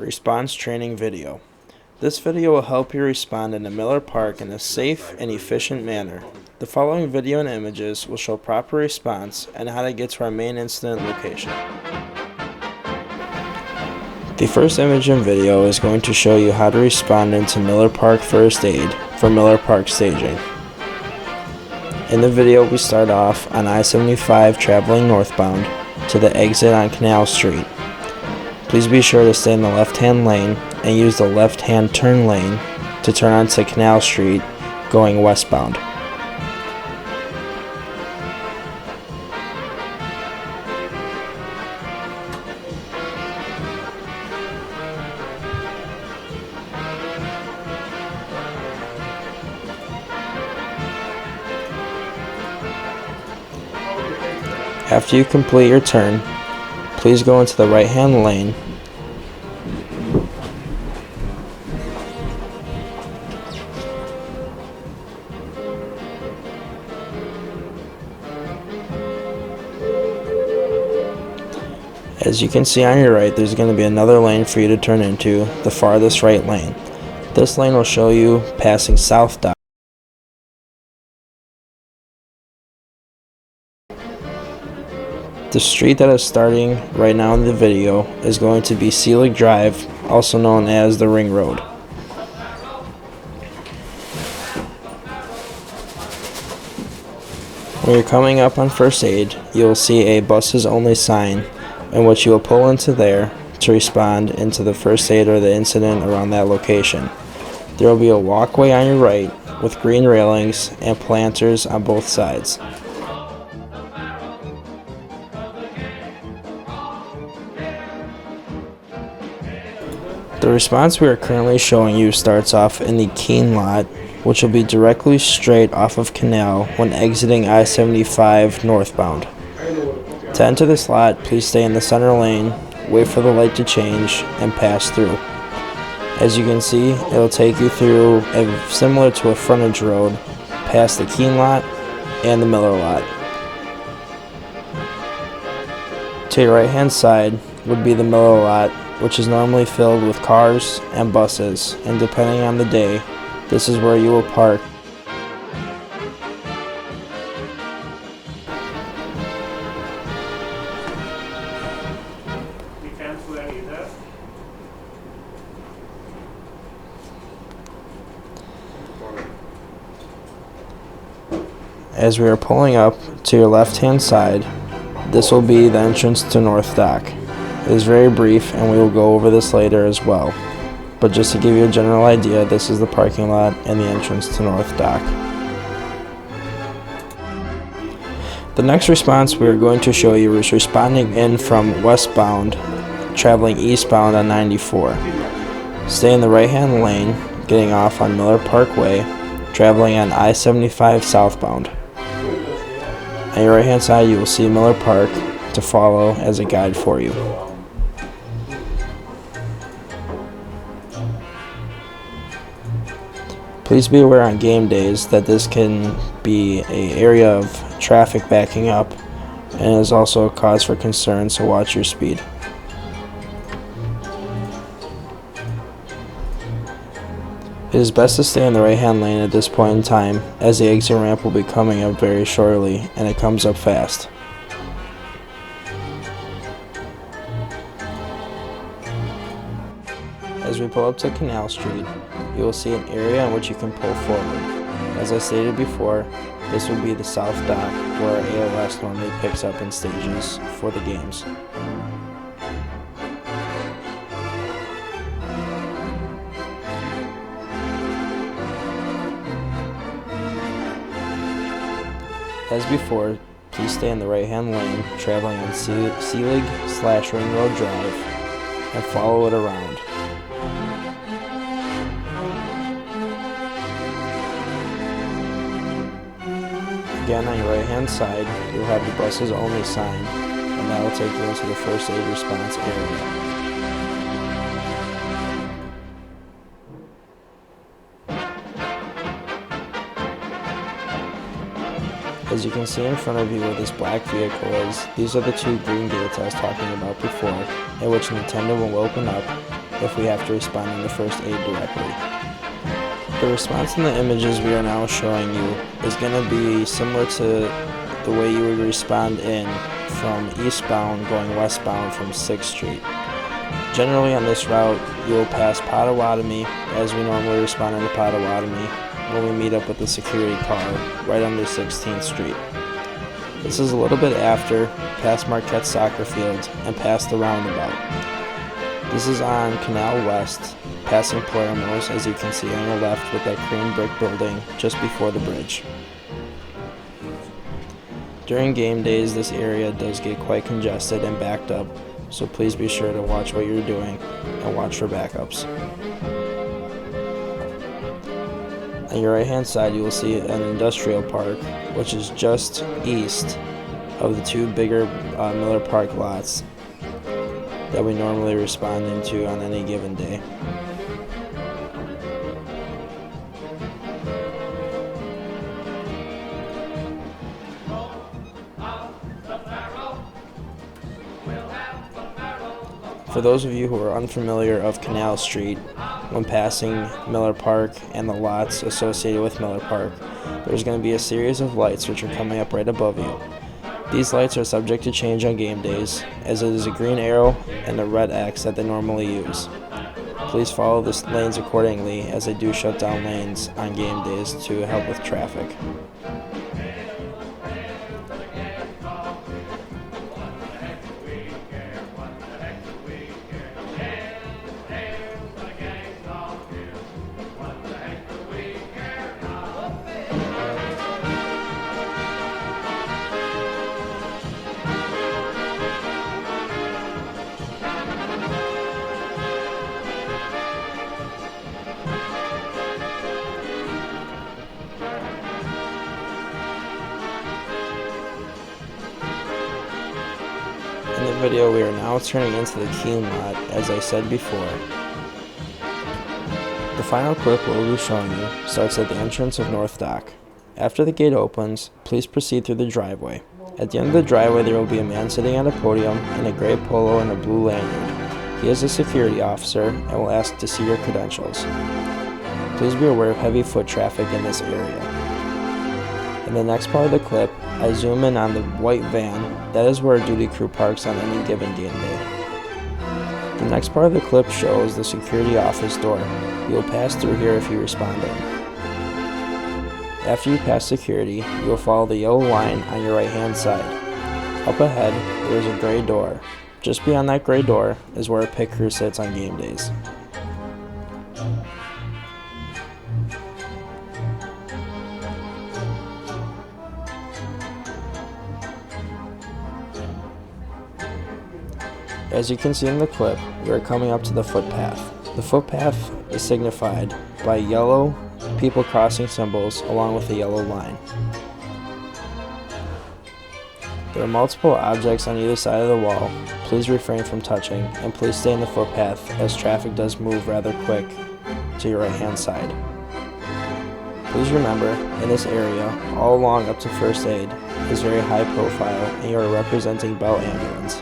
Response Training Video. This video will help you respond in Miller Park in a safe and efficient manner. The following video and images will show proper response and how to get to our main incident location. The first image and video is going to show you how to respond into Miller Park First Aid for Miller Park staging. In the video, we start off on I-75 traveling northbound to the exit on Canal Street. Please be sure to stay in the left-hand lane and use the left-hand turn lane to turn onto Canal Street going westbound. After you complete your turn, please go into the right-hand lane . As you can see on your right, there's going to be another lane for you to turn into, the farthest right lane. This lane will show you passing South Dock. The street that is starting right now in the video is going to be Selig Drive, also known as the Ring Road. When you're coming up on First Aid, you'll see a buses only sign in which you will pull into there to respond into the first aid or the incident around that location. There will be a walkway on your right with green railings and planters on both sides. The response we are currently showing you starts off in the Keene lot, which will be directly straight off of Canal when exiting I-75 northbound. To enter this lot, please stay in the center lane, wait for the light to change, and pass through. As you can see, it'll take you through similar to a frontage road, past the Keene lot and the Miller lot. To your right hand side would be the Miller lot, which is normally filled with cars and buses, and depending on the day, this is where you will park. As we are pulling up to your left hand side, this will be the entrance to North Dock. It is very brief and we will go over this later as well. But just to give you a general idea, this is the parking lot and the entrance to North Dock. The next response we are going to show you is responding in from westbound, traveling eastbound on 94. Stay in the right hand lane, getting off on Miller Parkway, traveling on I-75 southbound. On your right hand side you will see Miller Park to follow as a guide for you. Please be aware on game days that this can be an area of traffic backing up and is also a cause for concern, so watch your speed. It is best to stay in the right hand lane at this point in time, as the exit ramp will be coming up very shortly and it comes up fast. As we pull up to Canal Street, you will see an area in which you can pull forward. As I stated before, this will be the South Dock where AOS normally picks up in stages for the games. As before, please stay in the right hand lane, traveling on Selig/Ring Road Drive, and follow it around. Again, on your right hand side, you'll have the buses only sign, and that will take you into the first aid response area. As you can see in front of you where this black vehicle is, these are the two green gates I was talking about before, in which Nintendo will open up if we have to respond in the first aid directly. The response in the images we are now showing you is going to be similar to the way you would respond in from eastbound going westbound from 6th Street. Generally on this route, you will pass Potawatomi as we normally respond into Potawatomi when we meet up with the security car right under 16th Street. This is a little bit after, past Marquette Soccer Field, and past the roundabout. This is on Canal West, passing Palermo's, as you can see on your left with that cream brick building just before the bridge. During game days, this area does get quite congested and backed up, so please be sure to watch what you're doing and watch for backups. On your right hand side, you will see an industrial park, which is just east of the two bigger Miller Park lots that we normally respond into on any given day. For those of you who are unfamiliar of Canal Street, when passing Miller Park and the lots associated with Miller Park, there's going to be a series of lights which are coming up right above you. These lights are subject to change on game days, as it is a green arrow and a red X that they normally use. Please follow the lanes accordingly, as they do shut down lanes on game days to help with traffic. In the video, we are now turning into the Keene lot, as I said before. The final clip we'll be showing you starts at the entrance of North Dock. After the gate opens, please proceed through the driveway. At the end of the driveway, there will be a man sitting at a podium in a gray polo and a blue lanyard. He is a security officer and will ask to see your credentials. Please be aware of heavy foot traffic in this area. In the next part of the clip, I zoom in on the white van. That is where a duty crew parks on any given game day. The next part of the clip shows the security office door. You will pass through here if you respond in. After you pass security, you will follow the yellow line on your right hand side. Up ahead, there is a gray door. Just beyond that gray door is where a pit crew sits on game days. As you can see in the clip, we are coming up to the footpath. The footpath is signified by yellow people crossing symbols along with the yellow line. There are multiple objects on either side of the wall. Please refrain from touching, and please stay in the footpath as traffic does move rather quick to your right hand side. Please remember, in this area, all along up to first aid is very high profile and you are representing Bell Ambulance.